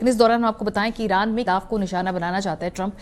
लेकिन इस दौरान हम आपको बताएं कि ईरान में खिलाफ को निशाना बनाना चाहता है ट्रंप।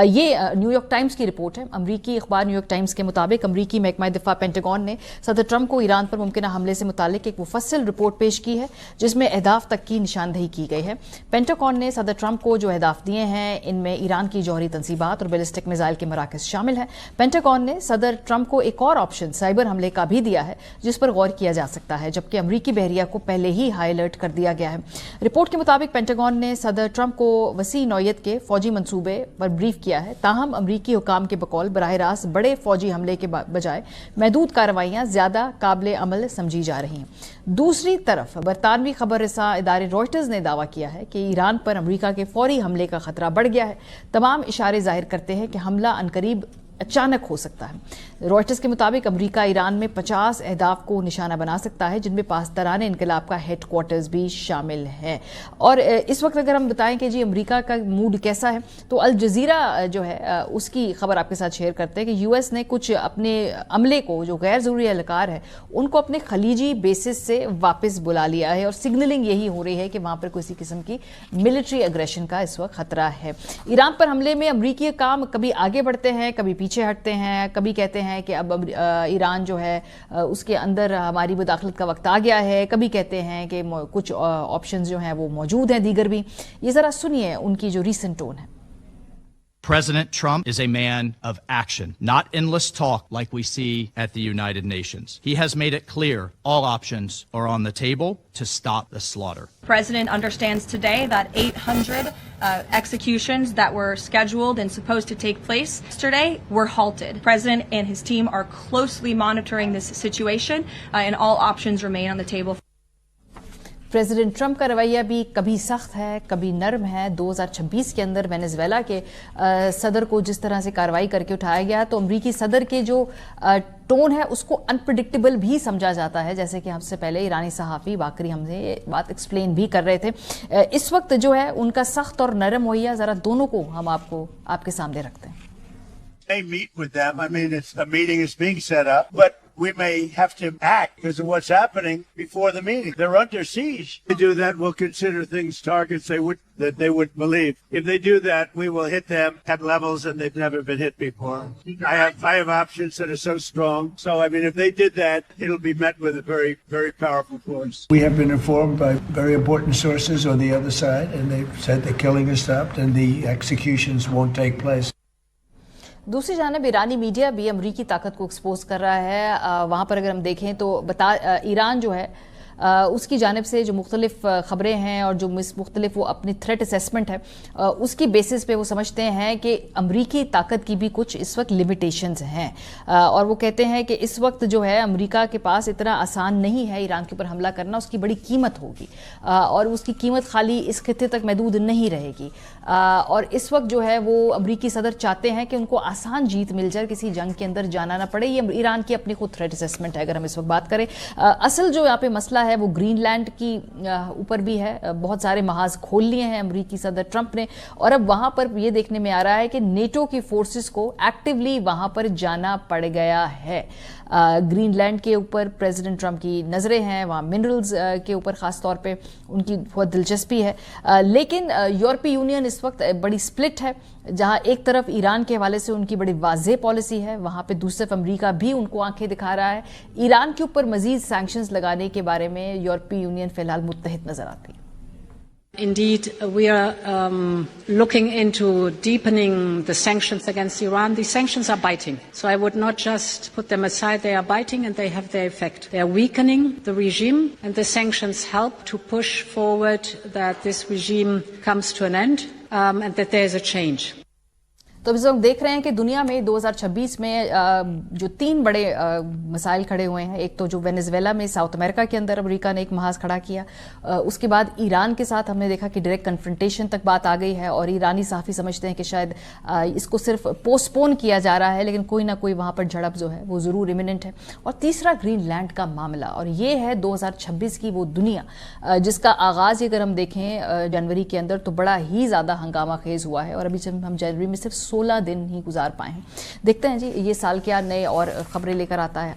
ये न्यूयॉर्क टाइम्स की रिपोर्ट है। अमरीकी अखबार न्यूयॉर्क टाइम्स के मुताबिक अमरीकी महकमा दिफा पेंटागन ने सदर ट्रंप को ईरान पर मुमकिन हमले से मुतालिक एक मुफस्सिल रिपोर्ट पेश की है, जिसमें अहदाफ तक की निशानदही की गई है। पेंटागन ने सदर ट्रंप को जो अहदाफ दिए हैं, इनमें ईरान की जौहरी तंसीबात और बैलिस्टिक मिसाइल के मराकज़ शामिल हैं। पेंटागन ने सदर ट्रंप को एक और ऑप्शन साइबर हमले का भी दिया है, जिस पर गौर किया जा सकता है, जबकि अमरीकी बहरिया को पहले ही हाई अलर्ट कर दिया गया है। रिपोर्ट के मुताबिक पेंटागन ने सदर ट्रंप को वसी नौयत के फौजी मंसूबे पर ब्रीफ किया है। ताहम अमरीकी हुकाम के बकौल बराह रास्त बड़े फौजी हमले के बजाय महदूद कार्रवाइयां ज्यादा काबिल अमल समझी जा रही हैं। दूसरी तरफ बरतानवी खबर रसा इदारे रॉयटर्स ने दावा किया है कि ईरान पर अमरीका के फौरी हमले का खतरा बढ़ गया है। तमाम इशारे जाहिर करते हैं कि हमला अनकरीब अचानक हो सकता है। रॉयटर्स के मुताबिक अमरीका ईरान में 50 अहदाफ को निशाना बना सकता है, जिनमें पासदारान इनकलाब का हेडक्वार्टर्स भी शामिल है। और इस वक्त अगर हम बताएं कि जी अमरीका का मूड कैसा है, तो अल जजीरा जो है उसकी खबर आपके साथ शेयर करते हैं कि यूएस ने कुछ अपने अमले को, जो गैर जरूरी एहलकार है, उनको अपने खलीजी बेसिस से वापस बुला लिया है और सिग्नलिंग यही हो रही है कि वहां पर किसी किस्म की मिलिट्री अग्रेशन का इस वक्त खतरा है। ईरान पर हमले में अमरीकी काम कभी आगे बढ़ते हैं, कभी पीछे हटते हैं, कभी कहते हैं कि अब ईरान जो है उसके अंदर हमारी मुदाखलत का वक्त आ गया है, कभी कहते हैं कि कुछ ऑप्शंस जो हैं वो मौजूद हैं, दीगर भी। ये जरा सुनिए उनकी जो रीसेंट टोन है। President Trump is a man of action, not endless talk like we see at the United Nations. He has made it clear all options are on the table to stop the slaughter. The President understands today that 800 executions that were scheduled and supposed to take place yesterday were halted. The President and his team are closely monitoring this situation, and all options remain on the table. President Trump का रवैया भी कभी सख्त है, कभी नरम है। 2026 के अंदर वेनेजुएला के सदर को जिस तरह से कार्रवाई करके उठाया गया, तो अमरीकी सदर के जो टोन है उसको अनप्रेडिक्टेबल भी समझा जाता है, जैसे कि हमसे पहले ईरानी सहाफ़ी बाकरी हमसे ये बात एक्सप्लेन भी कर रहे थे। इस वक्त जो है उनका सख्त और नरम रवैया, जरा दोनों को हम आपके सामने रखते हैं। They meet with them. I mean, a meeting is being set up, but we may have to act because of what's happening before the meeting. They're under siege. If they do that, we'll consider things targets that they would believe. If they do that, we will hit them at levels that they've never been hit before. I have options that are so strong. So, I mean, if they did that, it'll be met with a very, very powerful force. We have been informed by very important sources on the other side, and they've said the killing is stopped and the executions won't take place. दूसरी जानब ईरानी media भी अमरीकी ताकत को expose कर रहा है। वहाँ पर अगर हम देखें तो ईरान जो है उसकी जानिब से जो मुख्तलिफ ख़बरें हैं और जो मुख्तलिफ वो अपनी थ्रेट असेसमेंट है, उसकी बेसिस पे वो समझते हैं कि अमरीकी ताकत की भी कुछ इस वक्त लिमिटेशंस हैं। और वो कहते हैं कि इस वक्त जो है अमरीका के पास इतना आसान नहीं है ईरान के ऊपर हमला करना, उसकी बड़ी कीमत होगी और उसकी कीमत खाली इस खित्ते तक महदूद नहीं रहेगी। और इस वक्त जो है वो अमरीकी सदर चाहते हैं कि उनको आसान जीत मिल जाए, किसी जंग के अंदर जाना ना पड़े। ये ईरान की अपनी खुद थ्रेट असेसमेंट है। अगर हम इस वक्त बात करें, असल जो यहाँ पे मसला है वो ग्रीनलैंड की ऊपर भी है। बहुत सारे महाज खोल लिए हैं अमरीकी सदर ट्रंप ने, और अब वहां पर ये देखने में आ रहा है कि नेटो की फोर्सेस को एक्टिवली वहां पर जाना पड़ गया है। ग्रीनलैंड के ऊपर प्रेसिडेंट ट्रंप की नजरें हैं, वहां मिनरल्स के ऊपर खास तौर पे उनकी बहुत दिलचस्पी है। लेकिन यूरोपीय यूनियन इस वक्त बड़ी स्प्लिट है, जहां एक तरफ ईरान के हवाले से उनकी बड़ी वाज़ेह पॉलिसी है, वहां पे दूसरी तरफ अमरीका भी उनको आंखें दिखा रहा है। ईरान के ऊपर मजीद सैंक्शंस लगाने के बारे में यूरोपीय यूनियन फिलहाल मुत्तहिद नजर आती है। Indeed, we are looking into deepening the sanctions against Iran. These sanctions are biting. So I would not just put them aside. They are biting and they have their effect. They are weakening the regime, and the sanctions help to push forward that this regime comes to an end and that there is a change. तो इस वक्त देख रहे हैं कि दुनिया में 2026 में जो तीन बड़े मसाइल खड़े हुए हैं। एक तो जो वेनेजुएला में साउथ अमेरिका के अंदर अमेरिका ने एक महाज खड़ा किया, उसके बाद ईरान के साथ हमने देखा कि डायरेक्ट कन्फ्रंटेशन तक बात आ गई है और ईरानी सहाफ़ी समझते हैं कि शायद इसको सिर्फ पोस्टपोन किया जा रहा है, लेकिन कोई ना कोई वहां पर झड़प जो है वो जरूर इमिनेंट है। और तीसरा ग्रीनलैंड का मामला, और ये है 2026 की वो दुनिया जिसका आगाज अगर हम देखें जनवरी के अंदर तो बड़ा ही ज्यादा हंगामा खेज हुआ है, और अभी जब हम जनवरी में सिर्फ 16 दिन ही गुजार पाए हैं। देखते हैं जी ये साल क्या नए और खबरें लेकर आता है।